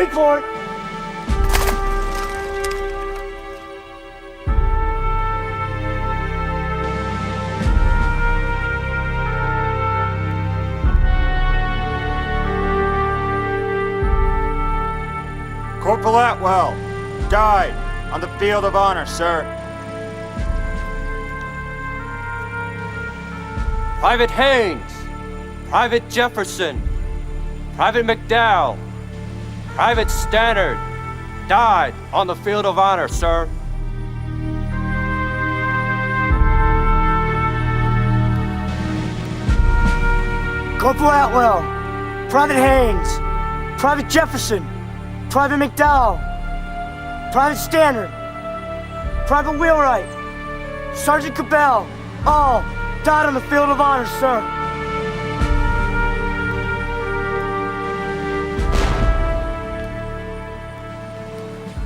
Wait for it. Corporal Atwell died on the field of honor, sir. Private Haynes, Private Jefferson, Private McDowell, Private Stannard died on the field of honor, sir. Corporal Atwell, Private Haynes, Private Jefferson, Private McDowell, Private Stannard, Private Wheelwright, Sergeant Cabell, all died on the field of honor, sir.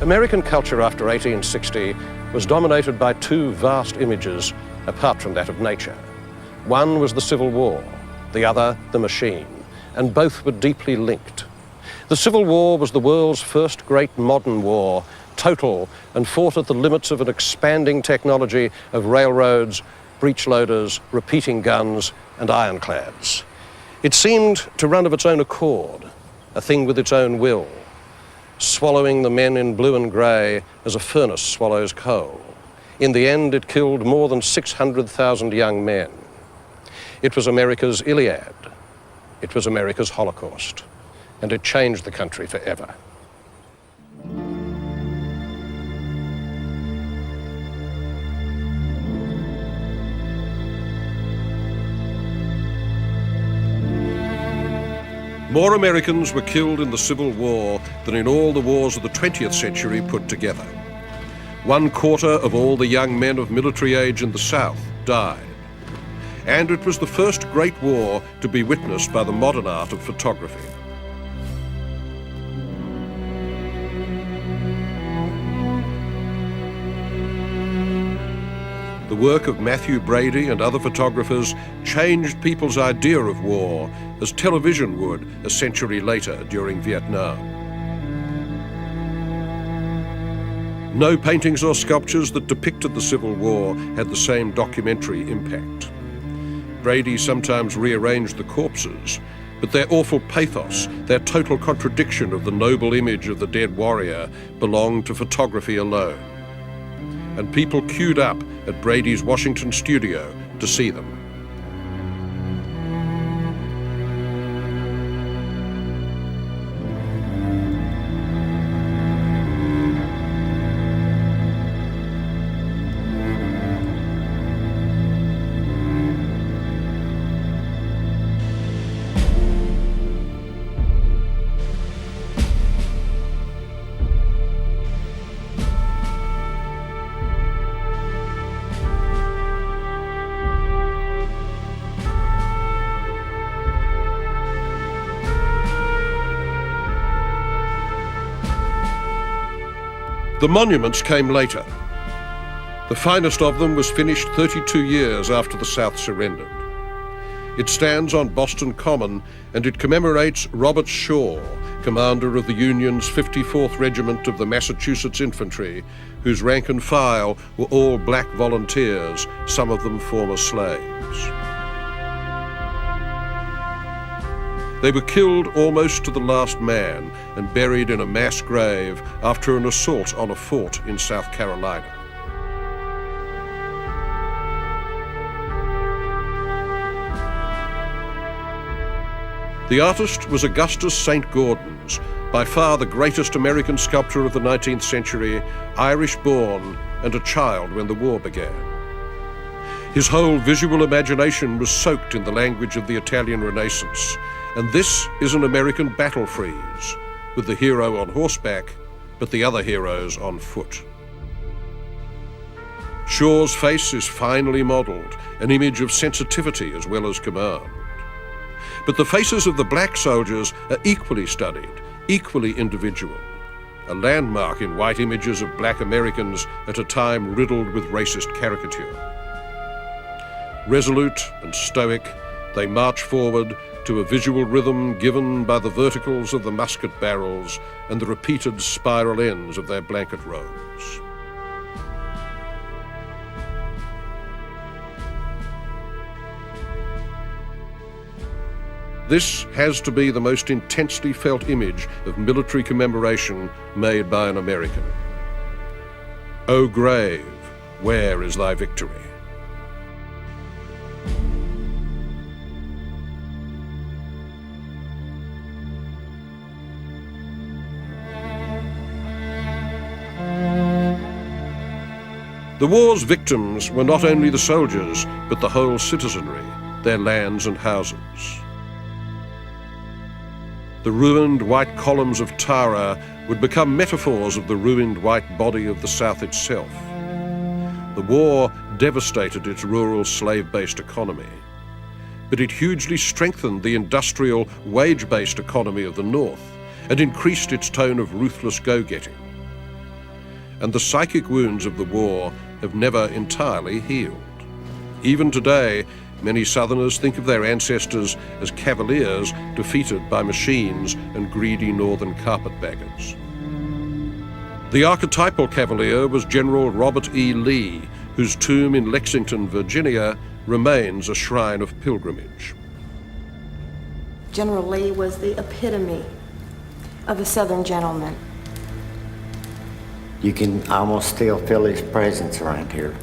American culture after 1860 was dominated by two vast images apart from that of nature. One was the Civil War, the other the machine, and both were deeply linked. The Civil War was the world's first great modern war, total and fought at the limits of an expanding technology of railroads, breech-loaders, repeating guns, and ironclads. It seemed to run of its own accord, a thing with its own will, swallowing the men in blue and grey as a furnace swallows coal. In the end, it killed more than 600,000 young men. It was America's Iliad. It was America's Holocaust. And it changed the country forever. More Americans were killed in the Civil War than in all the wars of the 20th century put together. 1/4 of all the young men of military age in the South died. And it was the first great war to be witnessed by the modern art of photography. The work of Matthew Brady and other photographers changed people's idea of war, as television would a century later during Vietnam. No paintings or sculptures that depicted the Civil War had the same documentary impact. Brady sometimes rearranged the corpses, but their awful pathos, their total contradiction of the noble image of the dead warrior, belonged to photography alone. And people queued up at Brady's Washington studio to see them. The monuments came later. The finest of them was finished 32 years after the South surrendered. It stands on Boston Common, and it commemorates Robert Shaw, commander of the Union's 54th Regiment of the Massachusetts Infantry, whose rank and file were all black volunteers, some of them former slaves. They were killed almost to the last man and buried in a mass grave after an assault on a fort in South Carolina. The artist was Augustus St. Gaudens, by far the greatest American sculptor of the 19th century, Irish-born and a child when the war began. His whole visual imagination was soaked in the language of the Italian Renaissance, and this is an American battle frieze, with the hero on horseback, but the other heroes on foot. Shaw's face is finely modelled, an image of sensitivity as well as command. But the faces of the black soldiers are equally studied, equally individual, a landmark in white images of black Americans at a time riddled with racist caricature. Resolute and stoic, they march forward to a visual rhythm given by the verticals of the musket barrels and the repeated spiral ends of their blanket robes. This has to be the most intensely felt image of military commemoration made by an American. O grave, where is thy victory? The war's victims were not only the soldiers, but the whole citizenry, their lands and houses. The ruined white columns of Tara would become metaphors of the ruined white body of the South itself. The war devastated its rural slave-based economy, but it hugely strengthened the industrial, wage-based economy of the North and increased its tone of ruthless go-getting. And the psychic wounds of the war have never entirely healed. Even today, many Southerners think of their ancestors as cavaliers defeated by machines and greedy northern carpetbaggers. The archetypal cavalier was General Robert E. Lee, whose tomb in Lexington, Virginia, remains a shrine of pilgrimage. General Lee was the epitome of a Southern gentleman. You can almost still feel his presence around here,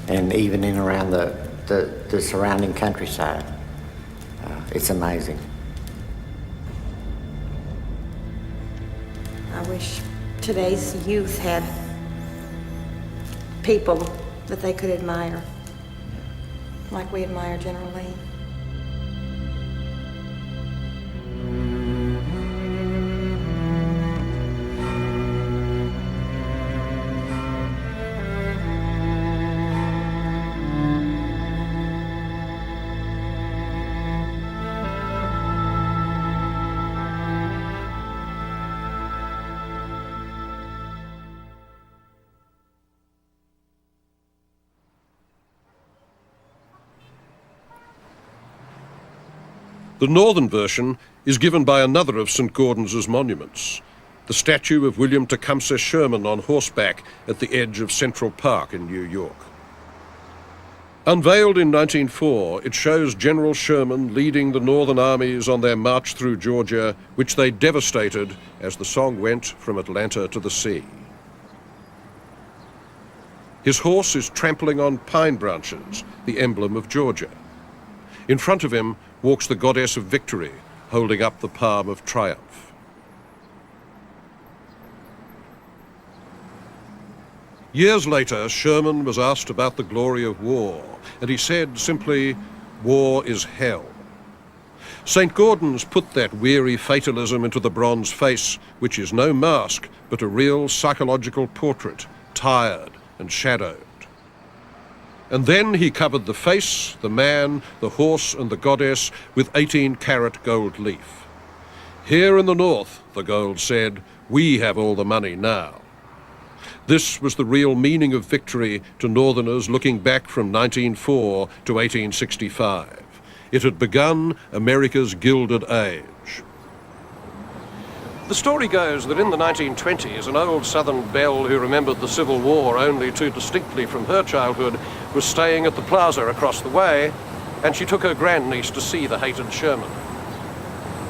and even in around the surrounding countryside. It's amazing. I wish today's youth had people that they could admire, like we admire General Lee. The northern version is given by another of St. Gordon's monuments, the statue of William Tecumseh Sherman on horseback at the edge of Central Park in New York. Unveiled in 1904, it shows General Sherman leading the northern armies on their march through Georgia, which they devastated as the song went from Atlanta to the sea. His horse is trampling on pine branches, the emblem of Georgia. In front of him walks the goddess of victory, holding up the palm of triumph. Years later, Sherman was asked about the glory of war, and he said simply, "War is hell." St. Gordon's put that weary fatalism into the bronze face, which is no mask, but a real psychological portrait, tired and shadowed. And then he covered the face, the man, the horse, and the goddess with 18-karat gold leaf. "Here in the North," the gold said, "we have all the money now." This was the real meaning of victory to Northerners looking back from 1904 to 1865. It had begun America's Gilded Age. The story goes that in the 1920s, an old Southern belle who remembered the Civil War only too distinctly from her childhood was staying at the plaza across the way, and she took her grandniece to see the hated Sherman.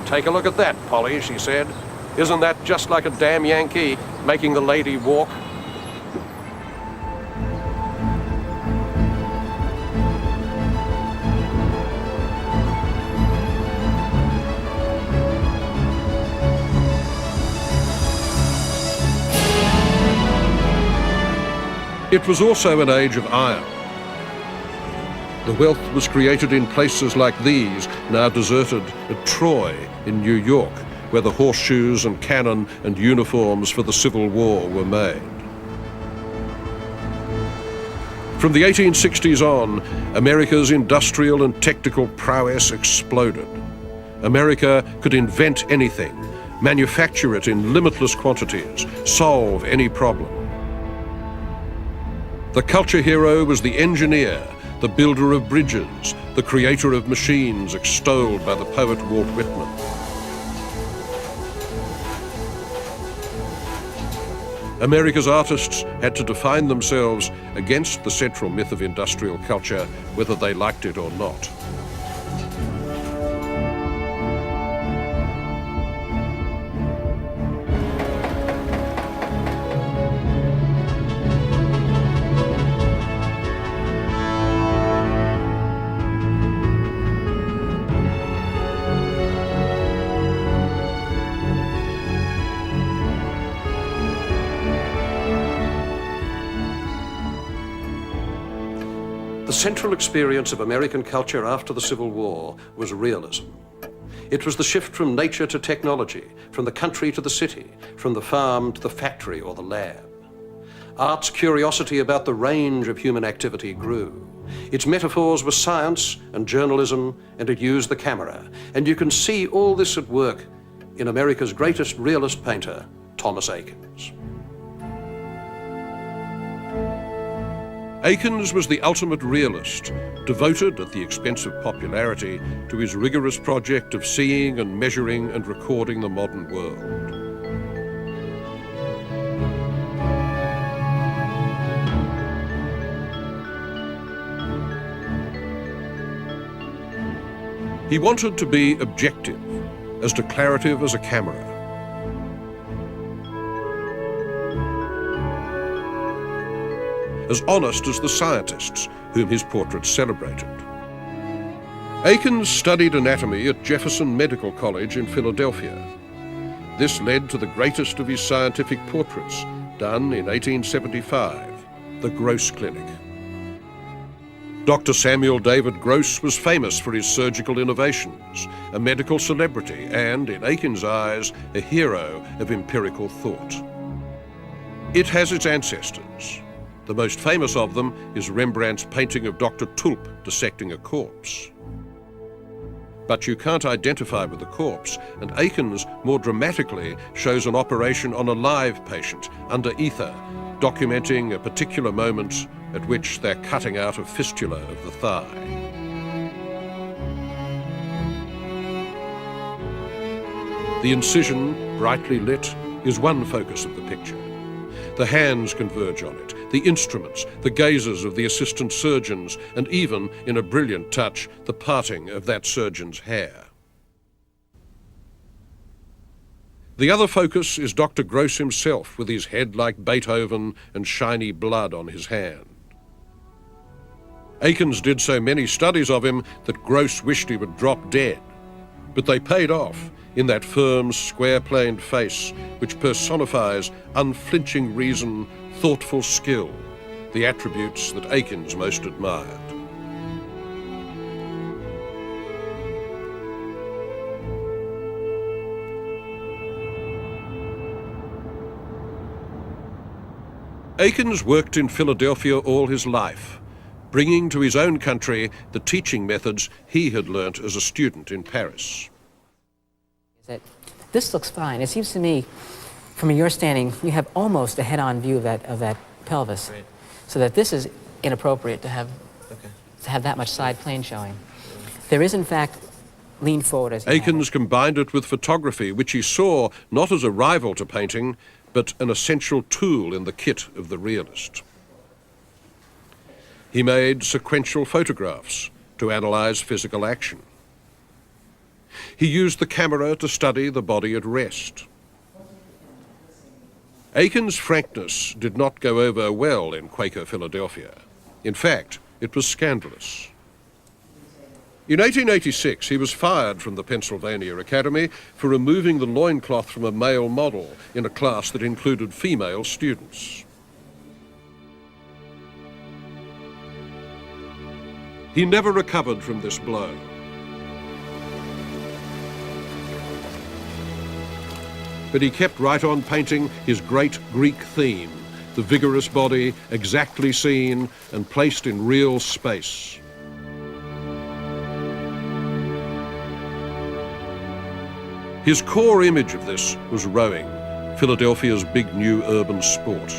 "Take a look at that, Polly," she said. "Isn't that just like a damn Yankee making the lady walk?" It was also an age of iron. The wealth was created in places like these, now deserted, at Troy in New York, where the horseshoes and cannon and uniforms for the Civil War were made. From the 1860s on, America's industrial and technical prowess exploded. America could invent anything, manufacture it in limitless quantities, solve any problem. The culture hero was the engineer, the builder of bridges, the creator of machines extolled by the poet Walt Whitman. America's artists had to define themselves against the central myth of industrial culture, whether they liked it or not. The central experience of American culture after the Civil War was realism. It was the shift from nature to technology, from the country to the city, from the farm to the factory or the lab. Art's curiosity about the range of human activity grew. Its metaphors were science and journalism, and it used the camera. And you can see all this at work in America's greatest realist painter, Thomas Eakins. Eakins was the ultimate realist, devoted at the expense of popularity to his rigorous project of seeing and measuring and recording the modern world. He wanted to be objective, as declarative as a camera. As honest as the scientists whom his portraits celebrated. Eakins studied anatomy at Jefferson Medical College in Philadelphia. This led to the greatest of his scientific portraits, done in 1875, the Gross Clinic. Dr. Samuel David Gross was famous for his surgical innovations, a medical celebrity and, in Eakins' eyes, a hero of empirical thought. It has its ancestors. The most famous of them is Rembrandt's painting of Dr. Tulp dissecting a corpse. But you can't identify with the corpse, and Eakins more dramatically shows an operation on a live patient under ether, documenting a particular moment at which they're cutting out a fistula of the thigh. The incision, brightly lit, is one focus of the picture. The hands converge on it, the instruments, the gazes of the assistant surgeons, and even, in a brilliant touch, the parting of that surgeon's hair. The other focus is Dr. Gross himself, with his head like Beethoven and shiny blood on his hand. Eakins did so many studies of him that Gross wished he would drop dead, but they paid off in that firm, square-planed face which personifies unflinching reason, thoughtful skill, the attributes that Eakins most admired. Eakins worked in Philadelphia all his life, bringing to his own country the teaching methods he had learnt as a student in Paris. This looks fine. It seems to me, from your standing, you have almost a head-on view of that pelvis, right, so that this is inappropriate to have that much side plane showing. There is, in fact, lean forward as Eakins combined it with photography, which he saw not as a rival to painting, but an essential tool in the kit of the realist. He made sequential photographs to analyze physical action. He used the camera to study the body at rest. Eakins' frankness did not go over well in Quaker Philadelphia. In fact, it was scandalous. In 1886, he was fired from the Pennsylvania Academy for removing the loincloth from a male model in a class that included female students. He never recovered from this blow. But he kept right on painting his great Greek theme, the vigorous body exactly seen and placed in real space. His core image of this was rowing, Philadelphia's big new urban sport.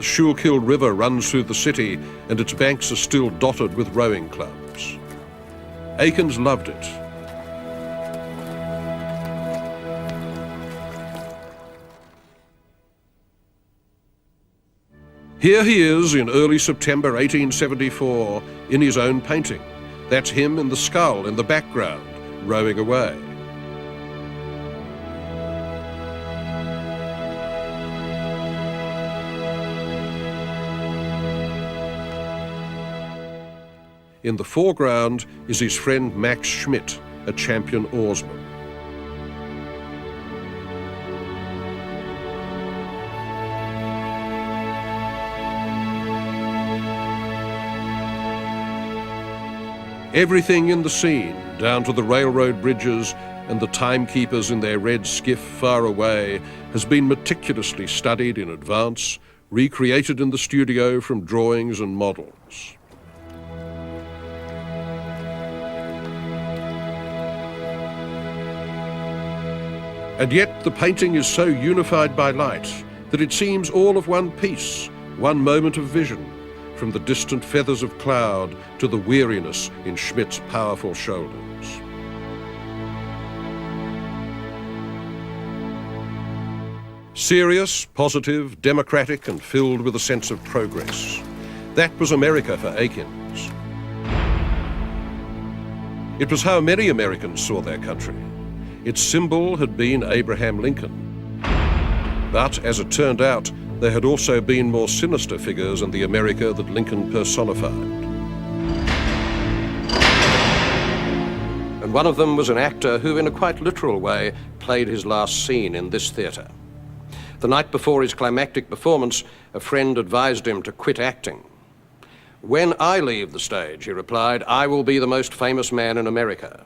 Schuylkill River runs through the city and its banks are still dotted with rowing clubs. Aikens loved it. Here he is in early September 1874 in his own painting. That's him in the scull in the background, rowing away. In the foreground is his friend Max Schmidt, a champion oarsman. Everything in the scene, down to the railroad bridges and the timekeepers in their red skiff far away, has been meticulously studied in advance, recreated in the studio from drawings and models. And yet the painting is so unified by light that it seems all of one piece, one moment of vision, from the distant feathers of cloud to the weariness in Schmidt's powerful shoulders. Serious, positive, democratic, and filled with a sense of progress. That was America for Aikens. It was how many Americans saw their country. Its symbol had been Abraham Lincoln. But, as it turned out, there had also been more sinister figures in the America that Lincoln personified. And one of them was an actor who, in a quite literal way, played his last scene in this theatre. The night before his climactic performance, a friend advised him to quit acting. "When I leave the stage," he replied, "I will be the most famous man in America."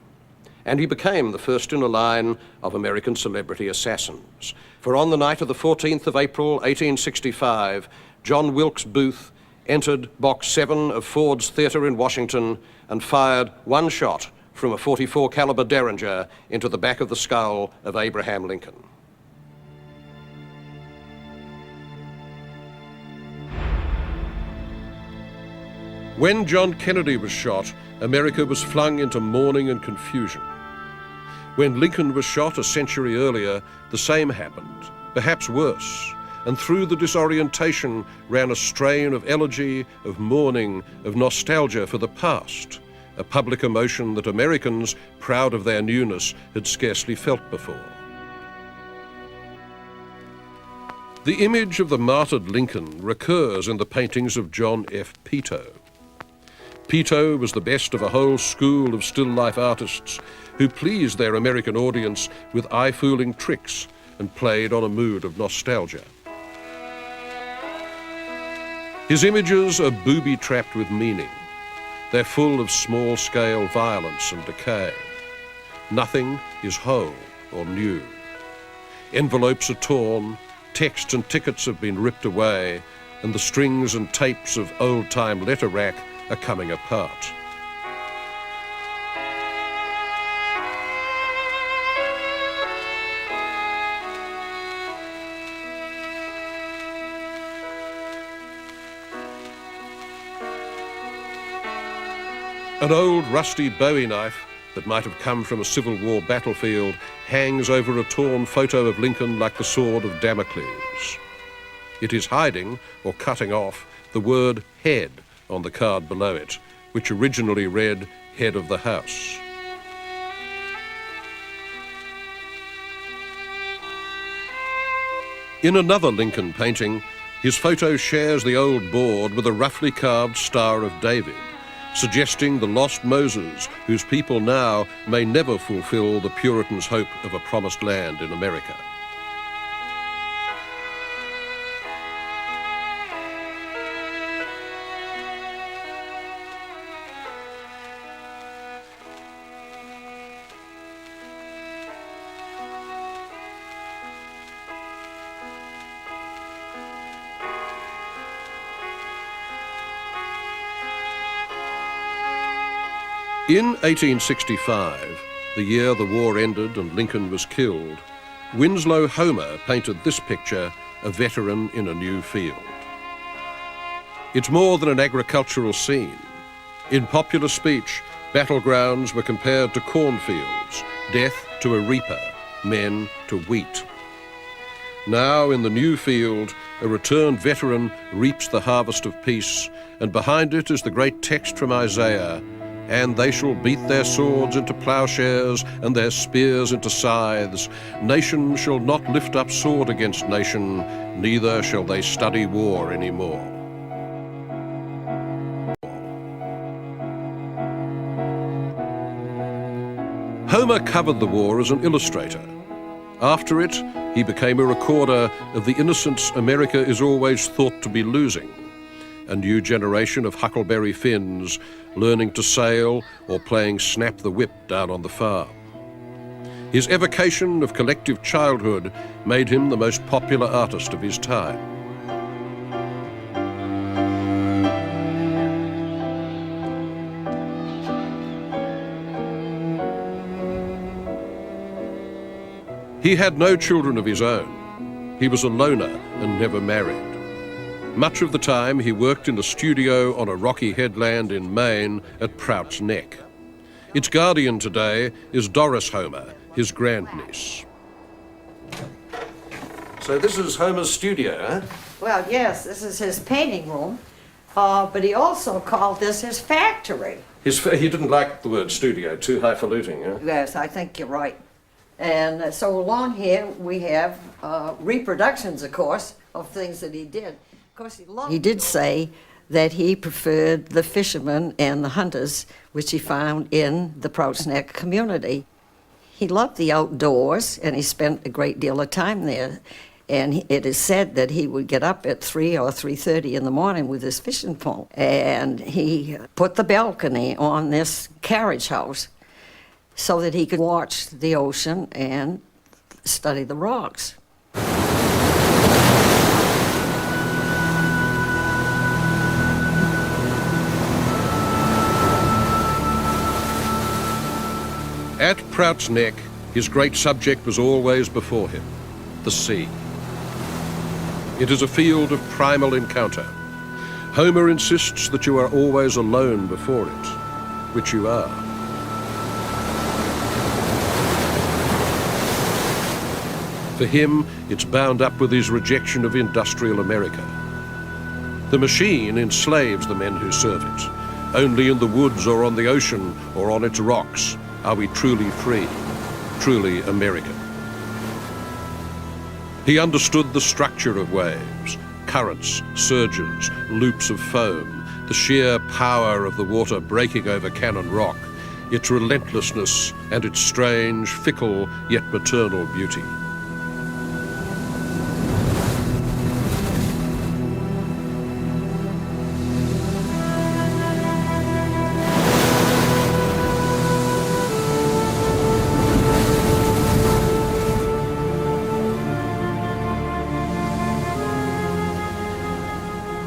And he became the first in a line of American celebrity assassins. For on the night of the 14th of April, 1865, John Wilkes Booth entered Box 7 of Ford's Theatre in Washington and fired one shot from a .44 caliber Derringer into the back of the skull of Abraham Lincoln. When John Kennedy was shot, America was flung into mourning and confusion. When Lincoln was shot a century earlier, the same happened, perhaps worse, and through the disorientation ran a strain of elegy, of mourning, of nostalgia for the past, a public emotion that Americans, proud of their newness, had scarcely felt before. The image of the martyred Lincoln recurs in the paintings of John F. Peto. Peto was the best of a whole school of still-life artists who pleased their American audience with eye-fooling tricks and played on a mood of nostalgia. His images are booby-trapped with meaning. They're full of small-scale violence and decay. Nothing is whole or new. Envelopes are torn, texts and tickets have been ripped away, and the strings and tapes of old-time letter rack are coming apart. An old rusty Bowie knife that might have come from a Civil War battlefield hangs over a torn photo of Lincoln like the sword of Damocles. It is hiding, or cutting off, the word head on the card below it, which originally read head of the house. In another Lincoln painting, his photo shares the old board with a roughly carved Star of David, suggesting the lost Moses whose people now may never fulfill the Puritans' hope of a promised land in America. In 1865, the year the war ended and Lincoln was killed, Winslow Homer painted this picture, A Veteran in a New Field. It's more than an agricultural scene. In popular speech, battlegrounds were compared to cornfields, death to a reaper, men to wheat. Now, in the new field, a returned veteran reaps the harvest of peace, and behind it is the great text from Isaiah, "And they shall beat their swords into plowshares and their spears into scythes. Nation shall not lift up sword against nation, neither shall they study war any more." Homer covered the war as an illustrator. After it, he became a recorder of the innocence America is always thought to be losing. A new generation of Huckleberry Finns learning to sail or playing snap the whip down on the farm. His evocation of collective childhood made him the most popular artist of his time. He had no children of his own. He was a loner and never married. Much of the time he worked in a studio on a rocky headland in Maine at Prout's Neck. Its guardian today is Doris Homer, his grandniece. So this is Homer's studio, eh? Well, yes, this is his painting room, but he also called this his factory. He didn't like the word studio, too highfalutin, eh? Yes, I think you're right. And so along here we have reproductions, of course, of things that he did. Of course, he did say that he preferred the fishermen and the hunters, which he found in the Prout's Neck community. He loved the outdoors, and he spent a great deal of time there. And it is said that he would get up at 3 or 3:30 in the morning with his fishing pole, and he put the balcony on this carriage house so that he could watch the ocean and study the rocks. At Prout's Neck, his great subject was always before him, the sea. It is a field of primal encounter. Homer insists that you are always alone before it, which you are. For him, it's bound up with his rejection of industrial America. The machine enslaves the men who serve it. Only in the woods or on the ocean or on its rocks are we truly free, truly American. He understood the structure of waves, currents, surges, loops of foam, the sheer power of the water breaking over Cannon Rock, its relentlessness and its strange, fickle, yet maternal beauty.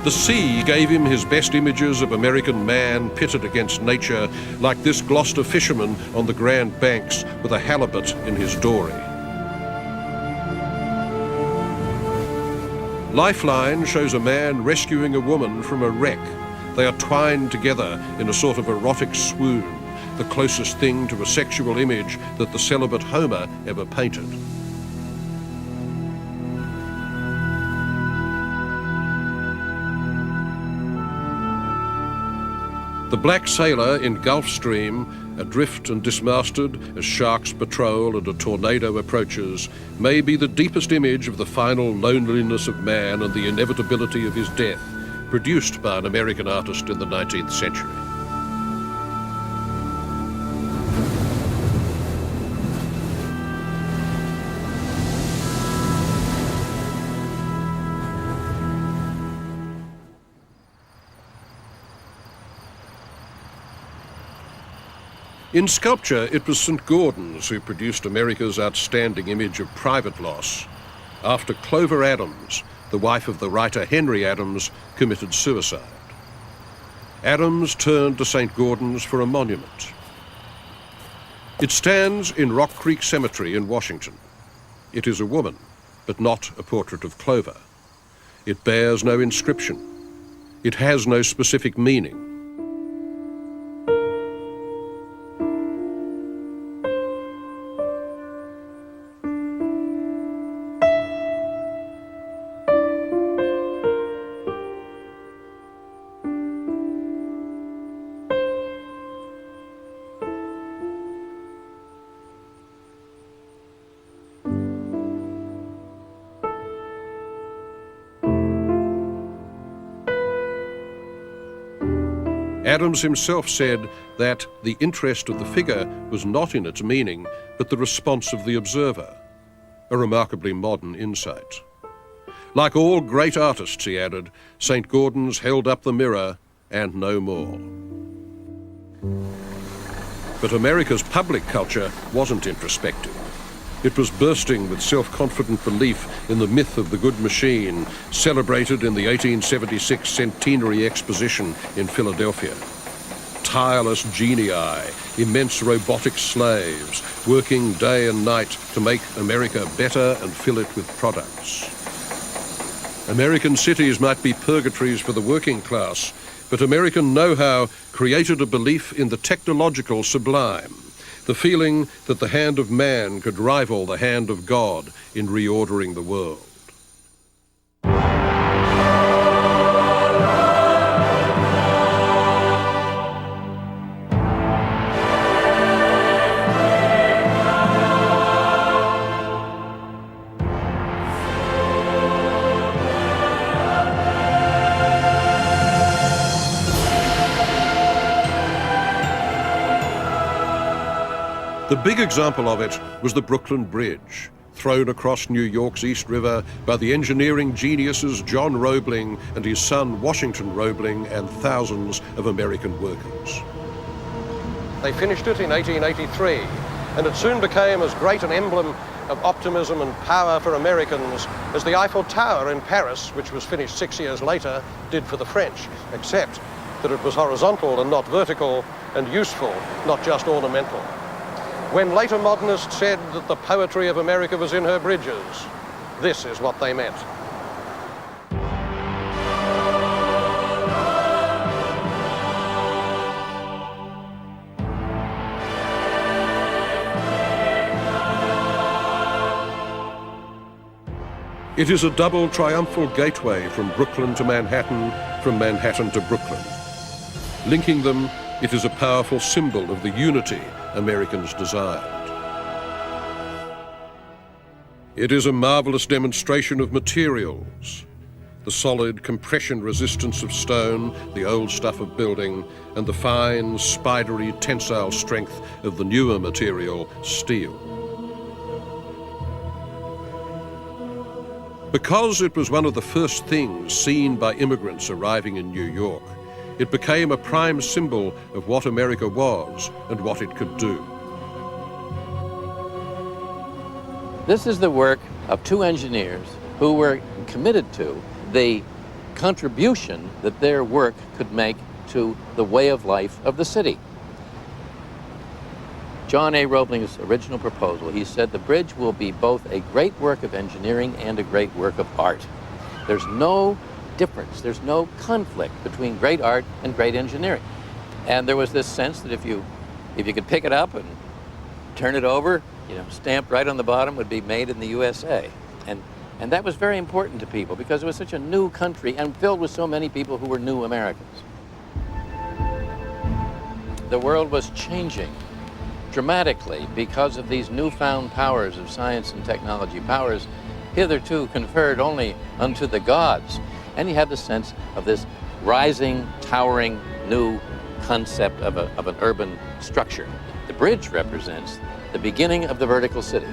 The sea gave him his best images of American man pitted against nature, like this Gloucester fisherman on the Grand Banks with a halibut in his dory. Lifeline shows a man rescuing a woman from a wreck. They are twined together in a sort of erotic swoon, the closest thing to a sexual image that the celibate Homer ever painted. The black sailor in Gulf Stream, adrift and dismasted as sharks patrol and a tornado approaches, may be the deepest image of the final loneliness of man and the inevitability of his death, produced by an American artist in the 19th century. In sculpture, it was St. Gaudens who produced America's outstanding image of private loss, after Clover Adams, the wife of the writer Henry Adams, committed suicide. Adams turned to St. Gaudens for a monument. It stands in Rock Creek Cemetery in Washington. It is a woman, but not a portrait of Clover. It bears no inscription. It has no specific meaning. Adams himself said that the interest of the figure was not in its meaning, but the response of the observer, a remarkably modern insight. Like all great artists, he added, St. Gaudens held up the mirror and no more. But America's public culture wasn't introspective. It was bursting with self-confident belief in the myth of the good machine, celebrated in the 1876 Centenary Exposition in Philadelphia. Tireless genii, immense robotic slaves, working day and night to make America better and fill it with products. American cities might be purgatories for the working class, but American know-how created a belief in the technological sublime, the feeling that the hand of man could rival the hand of God in reordering the world. The big example of it was the Brooklyn Bridge, thrown across New York's East River by the engineering geniuses John Roebling and his son Washington Roebling and thousands of American workers. They finished it in 1883, and it soon became as great an emblem of optimism and power for Americans as the Eiffel Tower in Paris, which was finished 6 years later, did for the French, except that it was horizontal and not vertical, and useful, not just ornamental. When later modernists said that the poetry of America was in her bridges, this is what they meant. It is a double triumphal gateway from Brooklyn to Manhattan, from Manhattan to Brooklyn. Linking them, it is a powerful symbol of the unity Americans desired. It is a marvelous demonstration of materials, the solid compression resistance of stone, the old stuff of building, and the fine, spidery, tensile strength of the newer material, steel. Because it was one of the first things seen by immigrants arriving in New York, it became a prime symbol of what America was and what it could do. This is the work of two engineers who were committed to the contribution that their work could make to the way of life of the city. John A. Roebling's original proposal, he said the bridge will be both a great work of engineering and a great work of art. There's no difference, there's no conflict between great art and great engineering. And there was this sense that if you could pick it up and turn it over, stamped right on the bottom, would be made in the USA. And that was very important to people because it was such a new country and filled with so many people who were new Americans. The world was changing dramatically because of these newfound powers of science and technology, powers hitherto conferred only unto the gods. And you have the sense of this rising, towering, new concept of an urban structure. The bridge represents the beginning of the vertical city.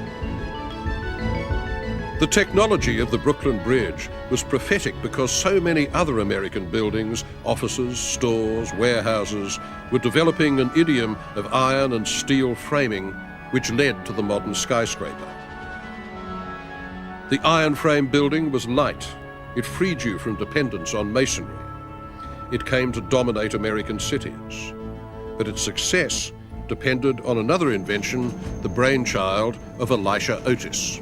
The technology of the Brooklyn Bridge was prophetic because so many other American buildings, offices, stores, warehouses, were developing an idiom of iron and steel framing, which led to the modern skyscraper. The iron frame building was light. It freed you from dependence on masonry. It came to dominate American cities. But its success depended on another invention, the brainchild of Elisha Otis.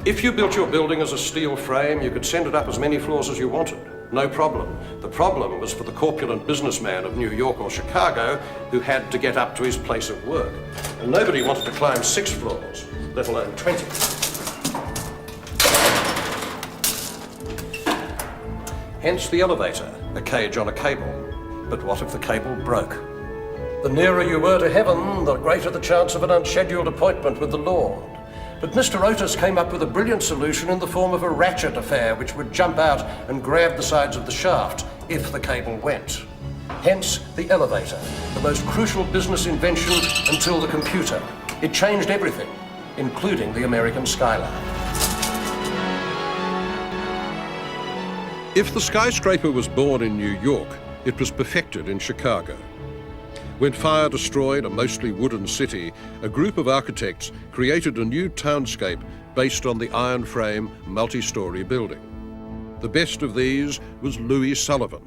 If you built your building as a steel frame, you could send it up as many floors as you wanted. No problem. The problem was for the corpulent businessman of New York or Chicago who had to get up to his place of work. And nobody wanted to climb 6 floors, let alone 20. Hence the elevator, a cage on a cable. But what if the cable broke? The nearer you were to heaven, the greater the chance of an unscheduled appointment with the Lord. But Mr. Otis came up with a brilliant solution in the form of a ratchet affair which would jump out and grab the sides of the shaft if the cable went. Hence the elevator, the most crucial business invention until the computer. It changed everything, including the American skyline. If the skyscraper was born in New York, it was perfected in Chicago. When fire destroyed a mostly wooden city, a group of architects created a new townscape based on the iron frame, multi-story building. The best of these was Louis Sullivan,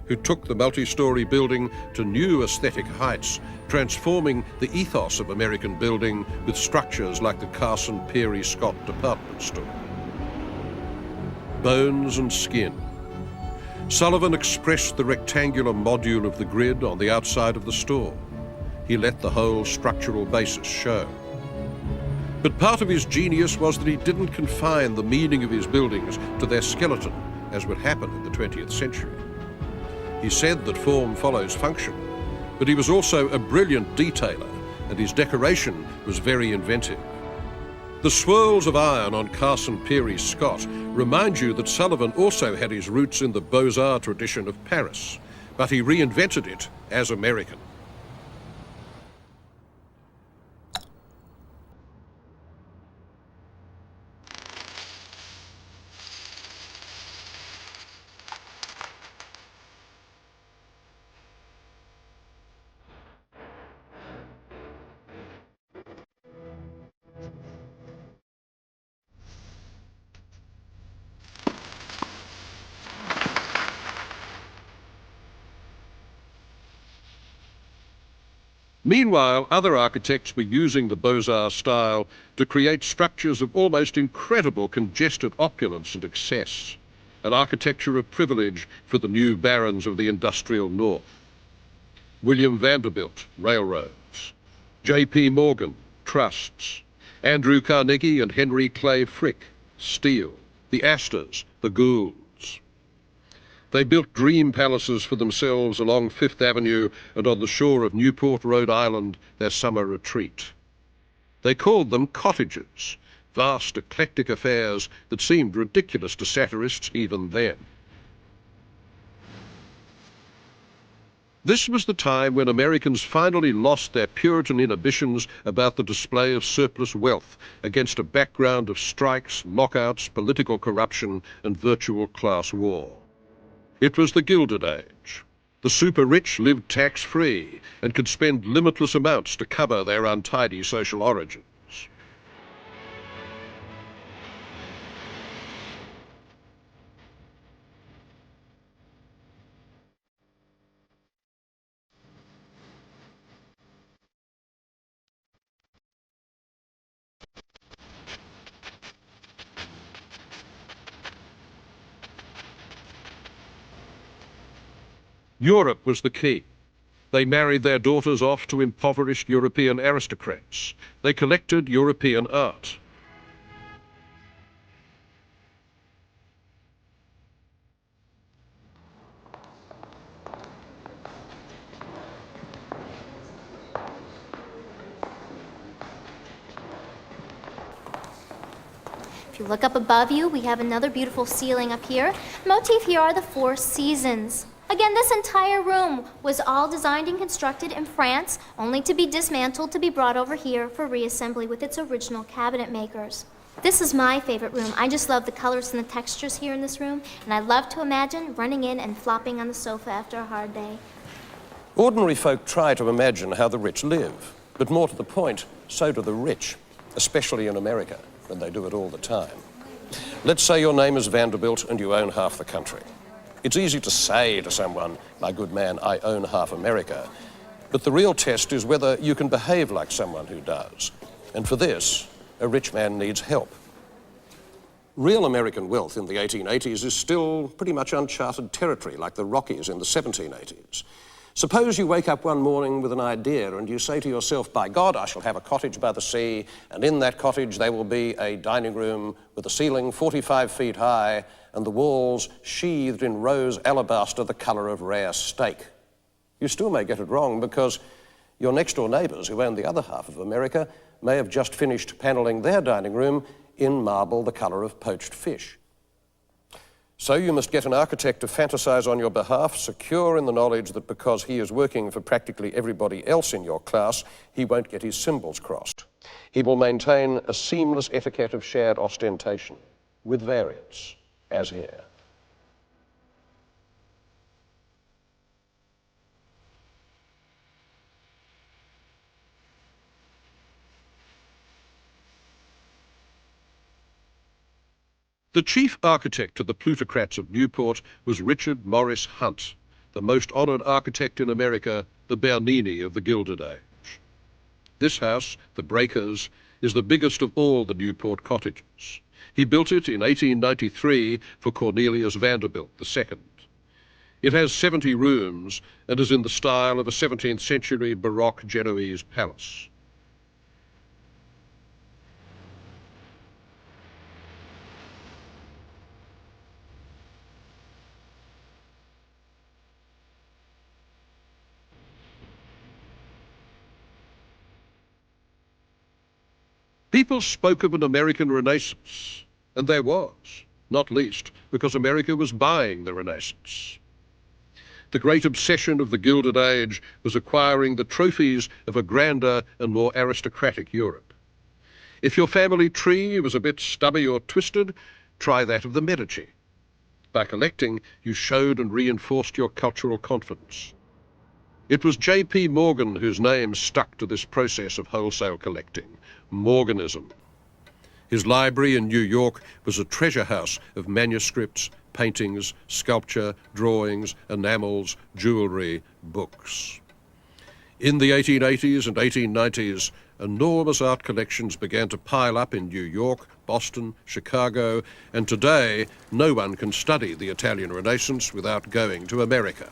who took the multi-story building to new aesthetic heights, transforming the ethos of American building with structures like the Carson Peary Scott department store. Bones and skin. Sullivan expressed the rectangular module of the grid on the outside of the store. He let the whole structural basis show. But part of his genius was that he didn't confine the meaning of his buildings to their skeleton, as would happen in the 20th century. He said that form follows function, but he was also a brilliant detailer, and his decoration was very inventive. The swirls of iron on Carson Peary Scott remind you that Sullivan also had his roots in the Beaux-Arts tradition of Paris, but he reinvented it as American. Meanwhile, other architects were using the Beaux-Arts style to create structures of almost incredible congested opulence and excess, an architecture of privilege for the new barons of the industrial north. William Vanderbilt, railroads. J.P. Morgan, trusts. Andrew Carnegie and Henry Clay Frick, steel. The Astors, the Goulds. They built dream palaces for themselves along Fifth Avenue and on the shore of Newport, Rhode Island, their summer retreat. They called them cottages, vast eclectic affairs that seemed ridiculous to satirists even then. This was the time when Americans finally lost their Puritan inhibitions about the display of surplus wealth against a background of strikes, lockouts, political corruption, and virtual class war. It was the Gilded Age. The super-rich lived tax-free and could spend limitless amounts to cover their untidy social origins. Europe was the key. They married their daughters off to impoverished European aristocrats. They collected European art. If you look up above you, we have another beautiful ceiling up here. The motif here are the 4 seasons. Again, this entire room was all designed and constructed in France, only to be dismantled to be brought over here for reassembly with its original cabinet makers. This is my favorite room. I just love the colors and the textures here in this room, and I love to imagine running in and flopping on the sofa after a hard day. Ordinary folk try to imagine how the rich live, but more to the point, so do the rich, especially in America, and they do it all the time. Let's say your name is Vanderbilt and you own half the country. It's easy to say to someone, my good man, I own half America. But the real test is whether you can behave like someone who does. And for this, a rich man needs help. Real American wealth in the 1880s is still pretty much uncharted territory, like the Rockies in the 1780s. Suppose you wake up one morning with an idea and you say to yourself, by God, I shall have a cottage by the sea, and in that cottage there will be a dining room with a ceiling 45 feet high and the walls sheathed in rose alabaster the colour of rare steak. You still may get it wrong because your next-door neighbours who own the other half of America may have just finished panelling their dining room in marble the colour of poached fish. So you must get an architect to fantasize on your behalf, secure in the knowledge that because he is working for practically everybody else in your class, he won't get his symbols crossed. He will maintain a seamless etiquette of shared ostentation, with variance, as here. The chief architect of the plutocrats of Newport was Richard Morris Hunt, the most honoured architect in America, the Bernini of the Gilded Age. This house, the Breakers, is the biggest of all the Newport cottages. He built it in 1893 for Cornelius Vanderbilt II. It has 70 rooms and is in the style of a 17th century Baroque Genoese palace. People spoke of an American Renaissance, and there was, not least because America was buying the Renaissance. The great obsession of the Gilded Age was acquiring the trophies of a grander and more aristocratic Europe. If your family tree was a bit stubby or twisted, try that of the Medici. By collecting, you showed and reinforced your cultural confidence. It was J.P. Morgan whose name stuck to this process of wholesale collecting, Morganism. His library in New York was a treasure house of manuscripts, paintings, sculpture, drawings, enamels, jewellery, books. In the 1880s and 1890s, enormous art collections began to pile up in New York, Boston, Chicago, and today no one can study the Italian Renaissance without going to America.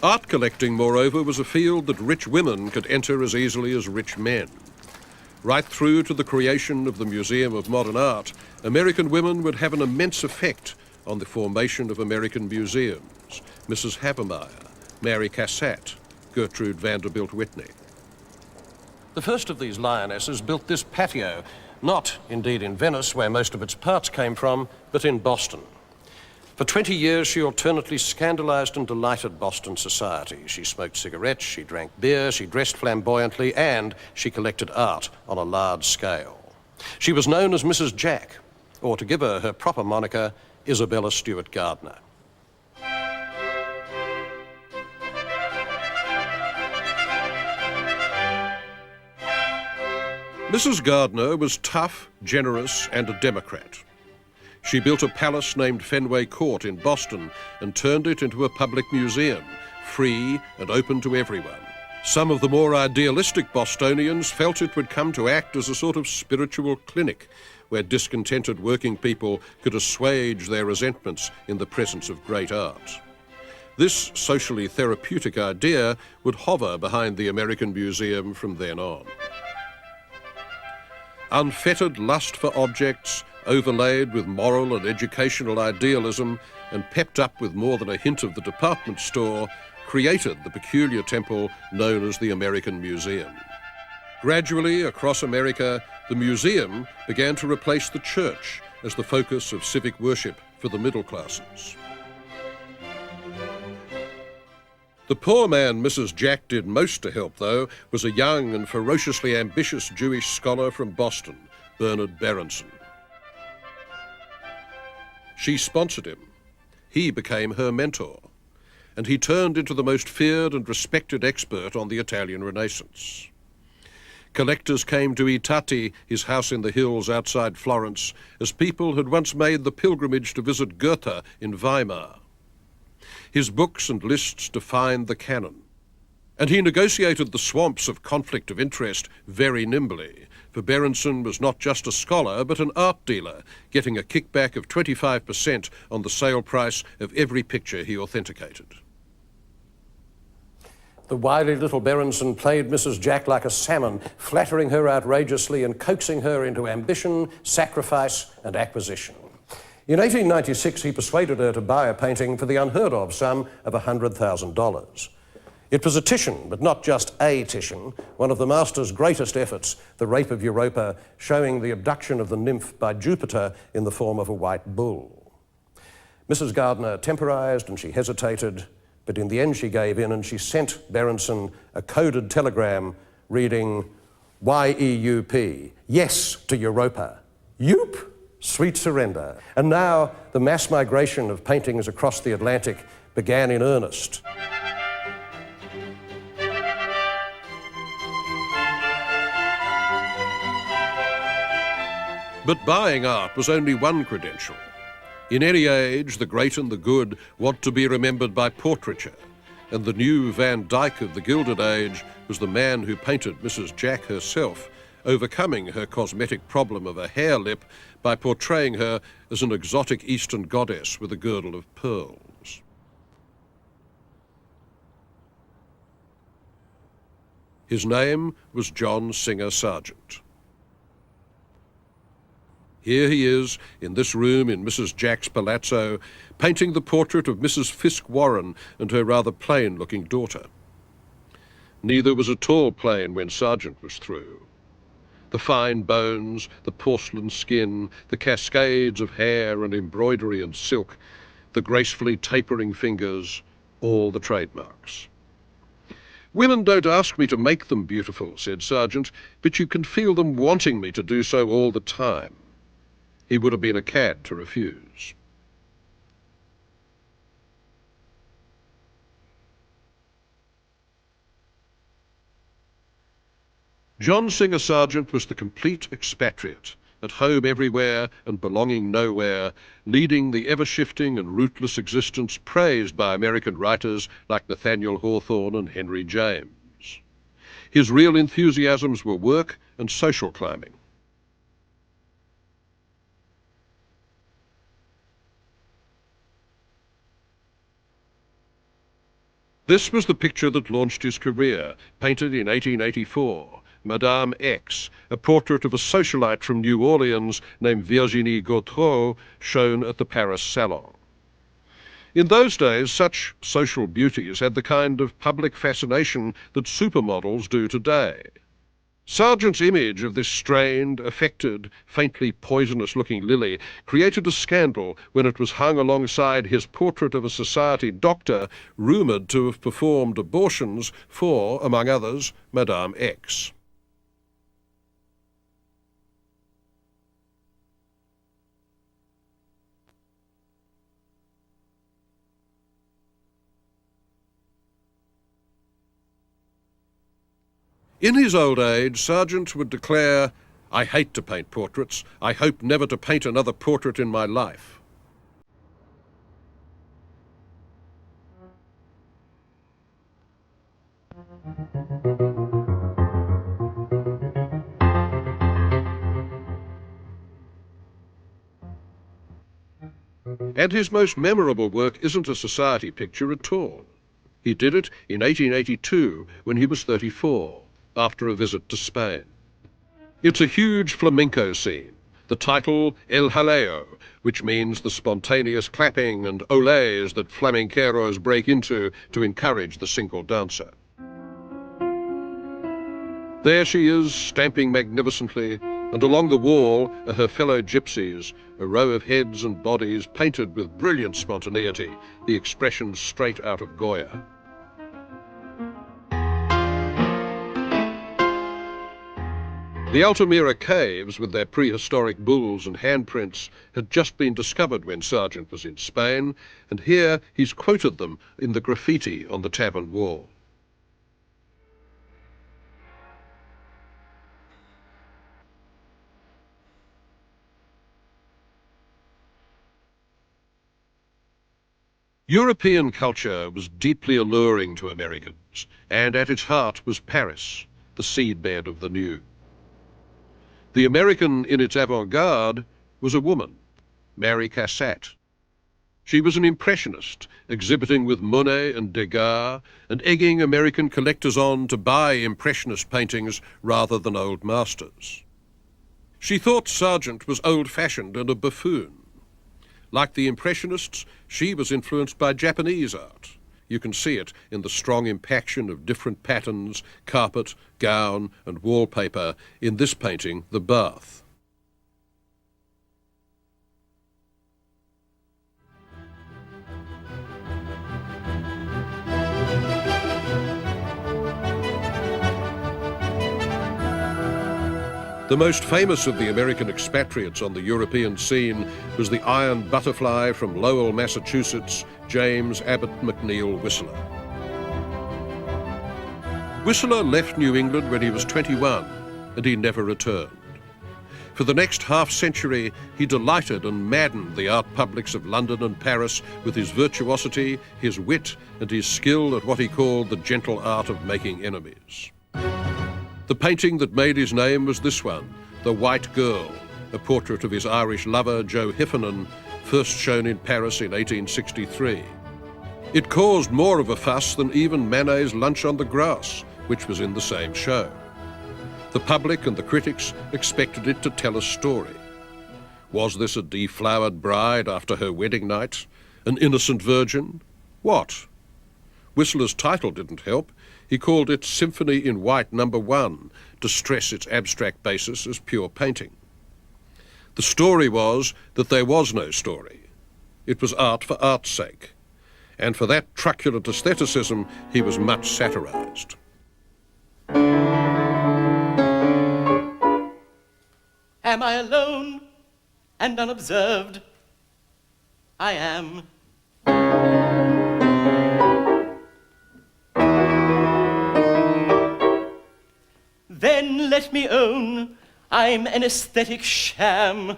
Art collecting, moreover, was a field that rich women could enter as easily as rich men. Right through to the creation of the Museum of Modern Art, American women would have an immense effect on the formation of American museums. Mrs. Havemeyer, Mary Cassatt, Gertrude Vanderbilt Whitney. The first of these lionesses built this patio, not indeed in Venice, where most of its parts came from, but in Boston. For 20 years, she alternately scandalized and delighted Boston society. She smoked cigarettes, she drank beer, she dressed flamboyantly, and she collected art on a large scale. She was known as Mrs. Jack, or to give her her proper moniker, Isabella Stewart Gardner. Mrs. Gardner was tough, generous, and a Democrat. She built a palace named Fenway Court in Boston and turned it into a public museum, free and open to everyone. Some of the more idealistic Bostonians felt it would come to act as a sort of spiritual clinic where discontented working people could assuage their resentments in the presence of great art. This socially therapeutic idea would hover behind the American Museum from then on. Unfettered lust for objects, overlaid with moral and educational idealism and pepped up with more than a hint of the department store, created the peculiar temple known as the American Museum. Gradually, across America, the museum began to replace the church as the focus of civic worship for the middle classes. The poor man Mrs. Jack did most to help, though, was a young and ferociously ambitious Jewish scholar from Boston, Bernard Berenson. She sponsored him. He became her mentor, and he turned into the most feared and respected expert on the Italian Renaissance. Collectors came to I Tatti, his house in the hills outside Florence, as people had once made the pilgrimage to visit Goethe in Weimar. His books and lists defined the canon, And he negotiated the swamps of conflict of interest very nimbly, for Berenson was not just a scholar but an art dealer, getting a kickback of 25% on the sale price of every picture he authenticated. The wily little Berenson played Mrs. Jack like a salmon, flattering her outrageously and coaxing her into ambition, sacrifice and acquisition. In 1896, he persuaded her to buy a painting for the unheard-of sum of $100,000. It was a Titian, but not just a Titian, one of the master's greatest efforts, The Rape of Europa, showing the abduction of the nymph by Jupiter in the form of a white bull. Mrs. Gardner temporised and she hesitated, but in the end she gave in and she sent Berenson a coded telegram reading, YEUP, yes to Europa. Yoop! Sweet surrender. And now the mass migration of paintings across the Atlantic began in earnest. But buying art was only one credential. In any age, the great and the good want to be remembered by portraiture, and the new Van Dyck of the Gilded Age was the man who painted Mrs. Jack herself, overcoming her cosmetic problem of a hair lip by portraying her as an exotic Eastern goddess with a girdle of pearls. His name was John Singer Sargent. Here he is, in this room in Mrs. Jack's palazzo, painting the portrait of Mrs. Fisk Warren and her rather plain-looking daughter. Neither was at all plain when Sargent was through. The fine bones, the porcelain skin, the cascades of hair and embroidery and silk, the gracefully tapering fingers, all the trademarks. "Women don't ask me to make them beautiful," said Sargent, "but you can feel them wanting me to do so all the time." He would have been a cad to refuse. John Singer Sargent was the complete expatriate, at home everywhere and belonging nowhere, leading the ever-shifting and rootless existence praised by American writers like Nathaniel Hawthorne and Henry James. His real enthusiasms were work and social climbing. This was the picture that launched his career, painted in 1884, Madame X, a portrait of a socialite from New Orleans named Virginie Gautreau, shown at the Paris Salon. In those days, such social beauties had the kind of public fascination that supermodels do today. Sargent's image of this strained, affected, faintly poisonous-looking lily created a scandal when it was hung alongside his portrait of a society doctor rumoured to have performed abortions for, among others, Madame X. In his old age, Sargent would declare, "I hate to paint portraits. I hope never to paint another portrait in my life." And his most memorable work isn't a society picture at all. He did it in 1882 when he was 34. After a visit to Spain. It's a huge flamenco scene, the title El Jaleo, which means the spontaneous clapping and olés that flamenqueros break into to encourage the single dancer. There she is, stamping magnificently, and along the wall are her fellow gypsies, a row of heads and bodies painted with brilliant spontaneity, the expressions straight out of Goya. The Altamira caves, with their prehistoric bulls and handprints, had just been discovered when Sargent was in Spain, and here he's quoted them in the graffiti on the tavern wall. European culture was deeply alluring to Americans. and at its heart was Paris, the seedbed of the new. The American in its avant-garde was a woman, Mary Cassatt. She was an impressionist, exhibiting with Monet and Degas and egging American collectors on to buy impressionist paintings rather than old masters. She thought Sargent was old-fashioned and a buffoon. Like the Impressionists, she was influenced by Japanese art. You can see it in the strong impaction of different patterns, carpet, gown, and wallpaper in this painting, The Bath. The most famous of the American expatriates on the European scene was the iron butterfly from Lowell, Massachusetts, James Abbott McNeill Whistler. Whistler left New England when he was 21, and he never returned. For the next half-century, he delighted and maddened the art publics of London and Paris with his virtuosity, his wit, and his skill at what he called the gentle art of making enemies. The painting that made his name was this one, The White Girl, a portrait of his Irish lover, Joe Heffernan, first shown in Paris in 1863. It caused more of a fuss than even Manet's Lunch on the Grass, which was in the same show. The public and the critics expected it to tell a story. Was this a deflowered bride after her wedding night? An innocent virgin? What? Whistler's title didn't help. He called it Symphony in White No. 1 to stress its abstract basis as pure painting. The story was that there was no story. It was art for art's sake. And for that truculent aestheticism, he was much satirized. Am I alone and unobserved? I am. Then let me own I'm an aesthetic sham.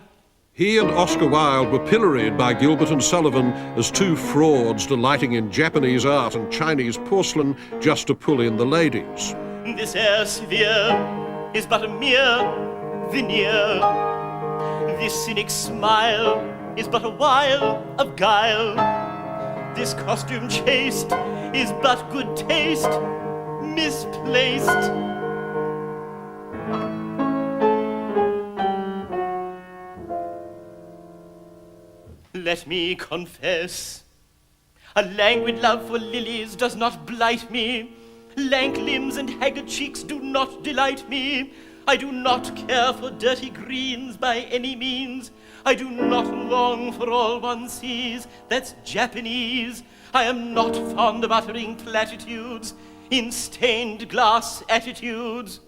He and Oscar Wilde were pilloried by Gilbert and Sullivan as two frauds delighting in Japanese art and Chinese porcelain just to pull in the ladies. This air sphere is but a mere veneer. This cynic smile is but a while of guile. This costume chaste is but good taste misplaced. Let me confess, a languid love for lilies does not blight me. Lank limbs and haggard cheeks do not delight me. I do not care for dirty greens by any means. I do not long for all one sees that's Japanese. I am not fond of uttering platitudes in stained glass attitudes.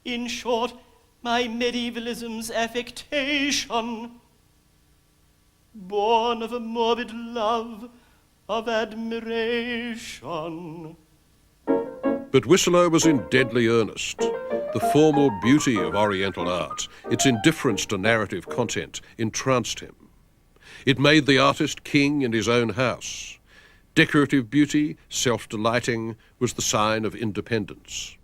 In short, my medievalism's affectation, born of a morbid love of admiration. But Whistler was in deadly earnest. The formal beauty of Oriental art, its indifference to narrative content, entranced him. It made the artist king in his own house. Decorative beauty, self-delighting, was the sign of independence.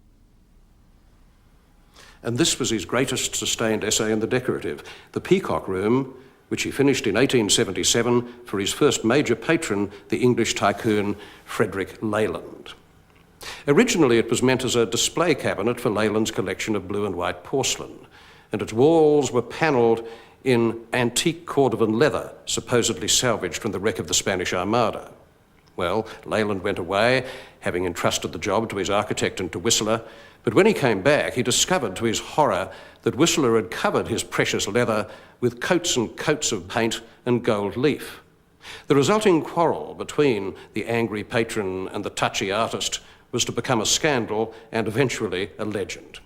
And this was his greatest sustained essay in the decorative, The Peacock Room, which he finished in 1877 for his first major patron, the English tycoon Frederick Leyland. Originally, it was meant as a display cabinet for Leyland's collection of blue and white porcelain, and its walls were panelled in antique Cordovan leather, supposedly salvaged from the wreck of the Spanish Armada. Well, Leyland went away, having entrusted the job to his architect and to Whistler, but when he came back, he discovered to his horror that Whistler had covered his precious leather with coats and coats of paint and gold leaf. The resulting quarrel between the angry patron and the touchy artist was to become a scandal and eventually a legend.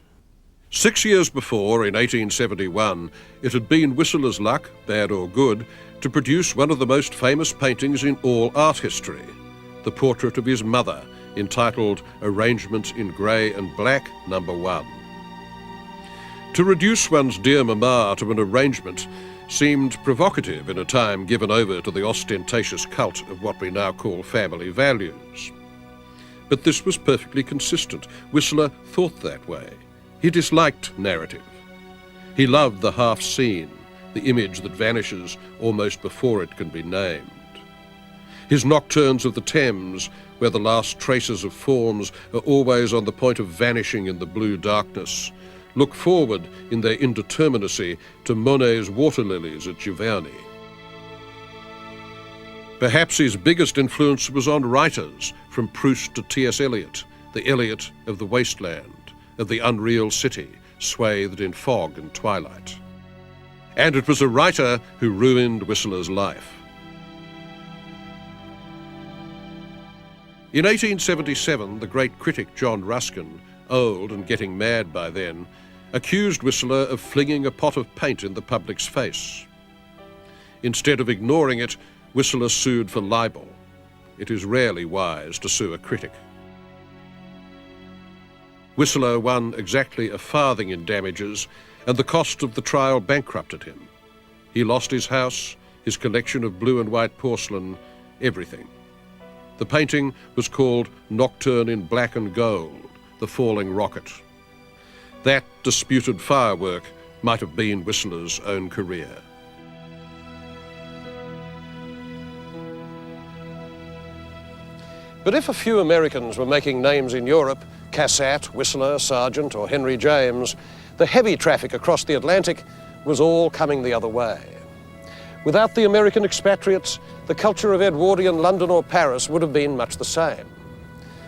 6 years before, in 1871, it had been Whistler's luck, bad or good, to produce one of the most famous paintings in all art history, the portrait of his mother, entitled Arrangements in Grey and Black, No. 1. To reduce one's dear mamma to an arrangement seemed provocative in a time given over to the ostentatious cult of what we now call family values. But this was perfectly consistent. Whistler thought that way. He disliked narrative. He loved the half-seen, the image that vanishes almost before it can be named. His nocturnes of the Thames, where the last traces of forms are always on the point of vanishing in the blue darkness, look forward in their indeterminacy to Monet's water lilies at Giverny. Perhaps his biggest influence was on writers, from Proust to T.S. Eliot, the Eliot of the wasteland, of the unreal city, swathed in fog and twilight. And it was a writer who ruined Whistler's life. In 1877, the great critic John Ruskin, old and getting mad by then, accused Whistler of flinging a pot of paint in the public's face. Instead of ignoring it, Whistler sued for libel. It is rarely wise to sue a critic. Whistler won exactly a farthing in damages, and the cost of the trial bankrupted him. He lost his house, his collection of blue and white porcelain, everything. The painting was called Nocturne in Black and Gold, The Falling Rocket. That disputed firework might have been Whistler's own career. But if a few Americans were making names in Europe, Cassatt, Whistler, Sargent, or Henry James, the heavy traffic across the Atlantic was all coming the other way. Without the American expatriates, the culture of Edwardian London or Paris would have been much the same.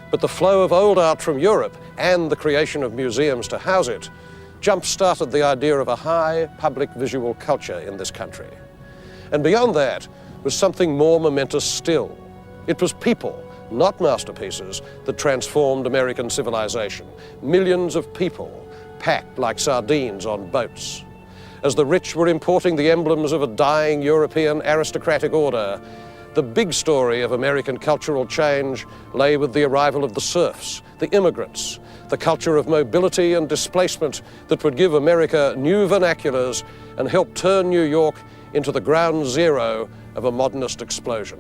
But the flow of old art from Europe and the creation of museums to house it jump-started the idea of a high public visual culture in this country. And beyond that was something more momentous still. It was people, not masterpieces, that transformed American civilization. Millions of people packed like sardines on boats. As the rich were importing the emblems of a dying European aristocratic order, the big story of American cultural change lay with the arrival of the serfs, the immigrants, the culture of mobility and displacement that would give America new vernaculars and help turn New York into the ground zero of a modernist explosion.